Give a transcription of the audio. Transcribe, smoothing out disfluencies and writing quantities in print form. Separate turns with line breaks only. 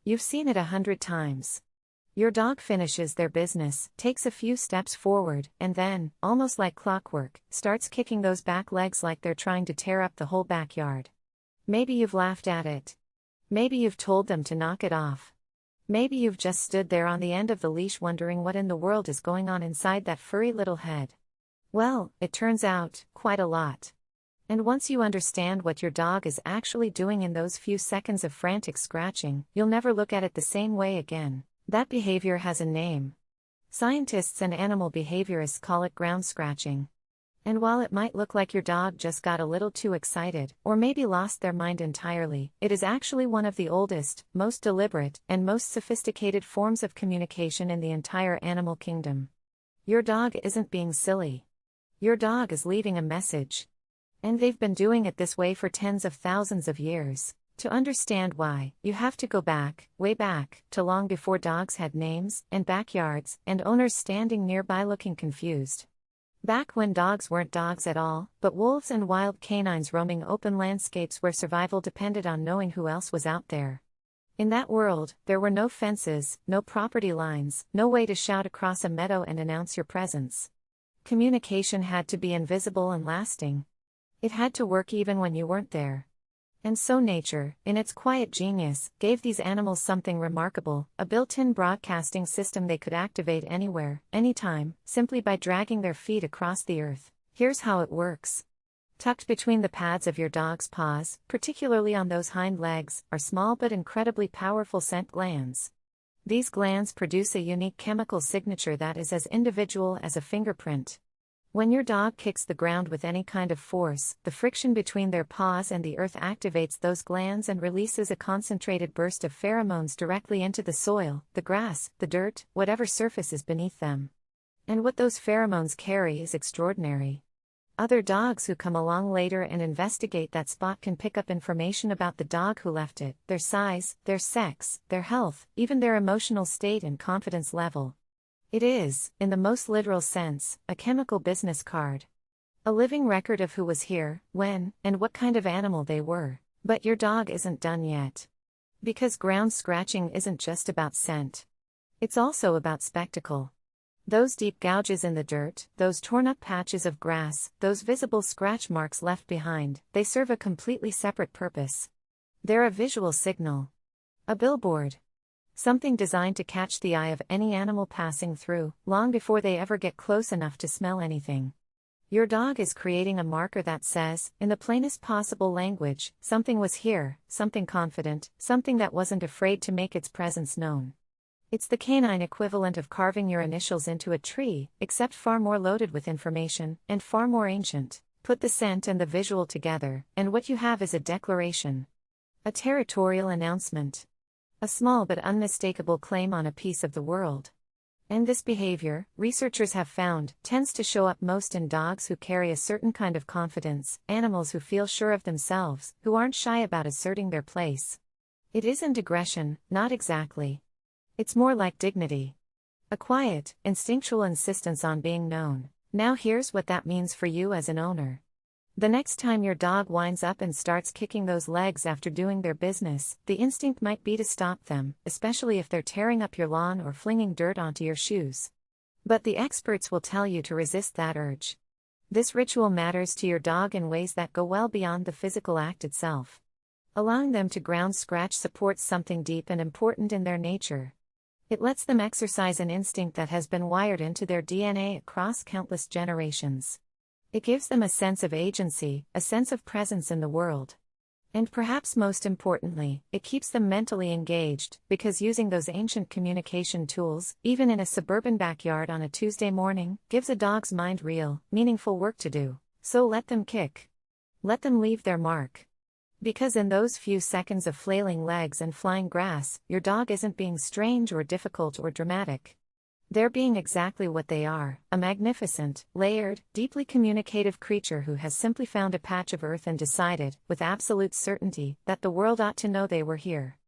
You've seen it 100 times. Your dog finishes their business, takes a few steps forward, and then, almost like clockwork, starts kicking those back legs like they're trying to tear up the whole backyard. Maybe you've laughed at it. Maybe you've told them to knock it off. Maybe you've just stood there on the end of the leash wondering what in the world is going on inside that furry little head. Well, it turns out, quite a lot. And once you understand what your dog is actually doing in those few seconds of frantic scratching, you'll never look at it the same way again. That behavior has a name. Scientists and animal behaviorists call it ground scratching. And while it might look like your dog just got a little too excited, or maybe lost their mind entirely, it is actually one of the oldest, most deliberate, and most sophisticated forms of communication in the entire animal kingdom. Your dog isn't being silly. Your dog is leaving a message. And they've been doing it this way for tens of thousands of years. To understand why, you have to go back, way back, to long before dogs had names, and backyards, and owners standing nearby looking confused. Back when dogs weren't dogs at all, but wolves and wild canines roaming open landscapes where survival depended on knowing who else was out there. In that world, there were no fences, no property lines, no way to shout across a meadow and announce your presence. Communication had to be invisible and lasting. It had to work even when you weren't there. And so nature, in its quiet genius, gave these animals something remarkable, a built-in broadcasting system they could activate anywhere, anytime, simply by dragging their feet across the earth. Here's how it works. Tucked between the pads of your dog's paws, particularly on those hind legs, are small but incredibly powerful scent glands. These glands produce a unique chemical signature that is as individual as a fingerprint. When your dog kicks the ground with any kind of force, the friction between their paws and the earth activates those glands and releases a concentrated burst of pheromones directly into the soil, the grass, the dirt, whatever surface is beneath them. And what those pheromones carry is extraordinary. Other dogs who come along later and investigate that spot can pick up information about the dog who left it, their size, their sex, their health, even their emotional state and confidence level. It is, in the most literal sense, a chemical business card. A living record of who was here, when, and what kind of animal they were. But your dog isn't done yet. Because ground scratching isn't just about scent. It's also about spectacle. Those deep gouges in the dirt, those torn-up patches of grass, those visible scratch marks left behind, they serve a completely separate purpose. They're a visual signal. A billboard. Something designed to catch the eye of any animal passing through, long before they ever get close enough to smell anything. Your dog is creating a marker that says, in the plainest possible language, something was here, something confident, something that wasn't afraid to make its presence known. It's the canine equivalent of carving your initials into a tree, except far more loaded with information, and far more ancient. Put the scent and the visual together, and what you have is a declaration. A territorial announcement. A small but unmistakable claim on a piece of the world. And this behavior, researchers have found, tends to show up most in dogs who carry a certain kind of confidence, animals who feel sure of themselves, who aren't shy about asserting their place. It isn't aggression, not exactly. It's more like dignity. A quiet, instinctual insistence on being known. Now here's what that means for you as an owner. The next time your dog winds up and starts kicking those legs after doing their business, the instinct might be to stop them, especially if they're tearing up your lawn or flinging dirt onto your shoes. But the experts will tell you to resist that urge. This ritual matters to your dog in ways that go well beyond the physical act itself. Allowing them to ground scratch supports something deep and important in their nature. It lets them exercise an instinct that has been wired into their DNA across countless generations. It gives them a sense of agency, a sense of presence in the world. And perhaps most importantly, it keeps them mentally engaged, because using those ancient communication tools, even in a suburban backyard on a Tuesday morning, gives a dog's mind real, meaningful work to do. So let them kick. Let them leave their mark. Because in those few seconds of flailing legs and flying grass, your dog isn't being strange or difficult or dramatic. They're being exactly what they are, a magnificent, layered, deeply communicative creature who has simply found a patch of earth and decided, with absolute certainty, that the world ought to know they were here.